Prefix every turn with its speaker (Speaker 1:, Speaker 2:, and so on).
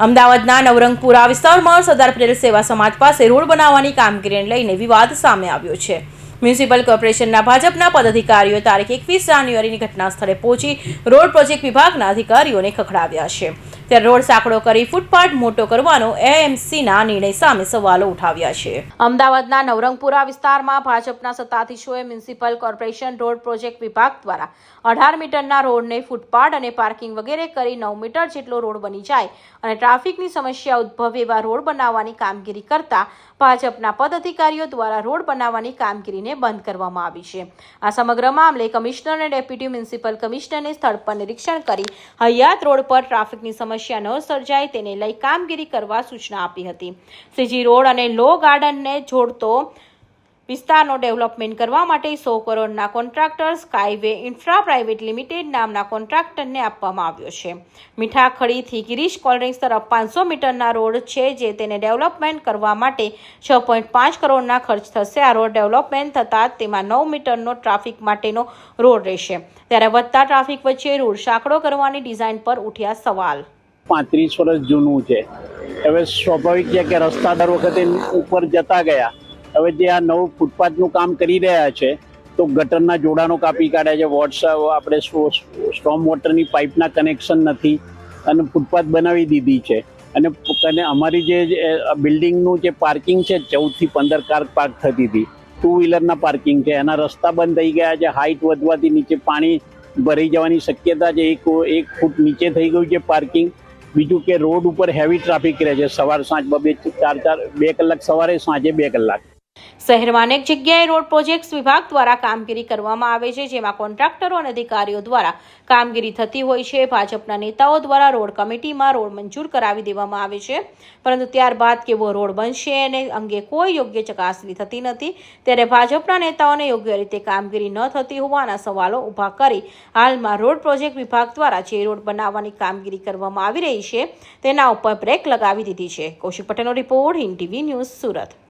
Speaker 1: અમદાવાદના નવરંગપુરા વિસ્તારમાં સરદાર પટેલ સેવા સમાજ પાસે રોડ બનાવવાની કામગીરીને લઈને વિવાદ સામે આવ્યો છે। મ્યુનિસિપલ કોર્પોરેશનના ભાજપના પદાધિકારીઓ તારીખ 21 જાન્યુઆરીની ઘટના સ્થળે પહોંચી રોડ પ્રોજેક્ટ વિભાગના અધિકારીઓને ખખડાવ્યા છે। ત્યારે રોડ સાંકડો કરી ફૂટપાથ મોટો કરવાનો એએમસીના નિર્ણય સામે સવાલો ઉઠાવ્યા છે। અમદાવાદના નવરંગપુરા વિસ્તારમાં ભાજપના સત્તાધીશોએ મ્યુનિસિપલ કોર્પોરેશન રોડ પ્રોજેક્ટ વિભાગ દ્વારા 18 મીટરના રોડને ફૂટપાથ અને પાર્કિંગ વગેરે કરી 9 મીટર જેટલો રોડ બની જાય અને ટ્રાફિકની સમસ્યા ઉદ્ભવે એવા રોડ બનાવવાની કામગીરી કરતા ભાજપના પદાધિકારીઓ દ્વારા રોડ બનાવવાની કામગીરીને બંધ કરવામાં આવી છે। આ સમગ્ર મામલે કમિશનર અને ડેપ્યુટી મ્યુનિસિપલ કમિશનરને સ્થળ પર નિરીક્ષણ કરી હયાત રોડ પર ટ્રાફિકની સમસ્યા ન સર્જાય તેને લઈ કામગીરી કરવા સૂચના આપી હતી। સીજી રોડ અને લો ગાર્ડનને જોડતો વિસ્તારનો ડેવલપમેન્ટ કરવા માટે 100 કરોડના કોન્ટ્રાક્ટર સ્કાયવે ઇન્ફ્રા પ્રાઇવેટ લિમિટેડ નામના કોન્ટ્રાક્ટરને આપવામાં આવ્યો છે। મીઠાખડીથી ગિરીશ કોલ્ડ્રિંક્સ તરફ 500 મીટરના રોડ છે જે તેને ડેવલપમેન્ટ કરવા માટે 6.5 કરોડના ખર્ચ થશે। આ રોડ ડેવલપમેન્ટ થતાં તેમાં 9 મીટરનો ટ્રાફિક માટેનો રોડ રહેશે। ત્યારે વધતા ટ્રાફિક વચ્ચે રોડ સાંકડો કરવાની ડિઝાઇન પર ઉઠ્યા સવાલ।
Speaker 2: 35 વર્ષ જૂનું છે। હવે સ્વાભાવિક છે કે રસ્તા દર વખતે ઉપર જતા ગયા। હવે જે આ નવું ફૂટપાથનું કામ કરી રહ્યા છે તો ગટરના જોડાણો કાપી કાઢ્યા છે, વોટ્સઅપ આપણે સ્ટોમ વોટરની પાઇપના કનેક્શન નથી અને ફૂટપાથ બનાવી દીધી છે। અને અમારી જે બિલ્ડિંગનું જે પાર્કિંગ છે 14 થી 15 કાર પાર્ક થતી હતી, 2 વ્હીલરના પાર્કિંગ છે, એના રસ્તા બંધ થઈ ગયા છે। હાઇટ વધવાથી નીચે પાણી ભરાઈ જવાની શક્યતા છે। એક ફૂટ નીચે થઈ ગયું છે પાર્કિંગ। બીજું કે રોડ ઉપર હેવી ટ્રાફિક રહે છે, સવાર સાંજ 2 કલાક સવારે, સાંજે 2 કલાક।
Speaker 1: શહેરમાં અનેક જગ્યાએ રોડ પ્રોજેક્ટ્સ વિભાગ દ્વારા કામગીરી કરવામાં આવે છે જેમાં કોન્ટ્રાક્ટરો અને અધિકારીઓ દ્વારા કામગીરી થતી હોય છે। ભાજપના નેતાઓ દ્વારા રોડ કમિટીમાં રોડ મંજૂર કરાવી દેવામાં આવે છે પરંતુ ત્યારબાદ કેવો રોડ બનશે એને અંગે કોઈ યોગ્ય ચકાસણી થતી નથી। ત્યારે ભાજપના નેતાઓને યોગ્ય રીતે કામગીરી ન થતી હોવાના સવાલો ઊભા કરી હાલમાં રોડ પ્રોજેક્ટ વિભાગ દ્વારા જે રોડ બનાવવાની કામગીરી કરવામાં આવી રહી છે તેના ઉપર બ્રેક લગાવી દીધી છે। કૌશિક પટેલનો report, Hind TV news, Surat.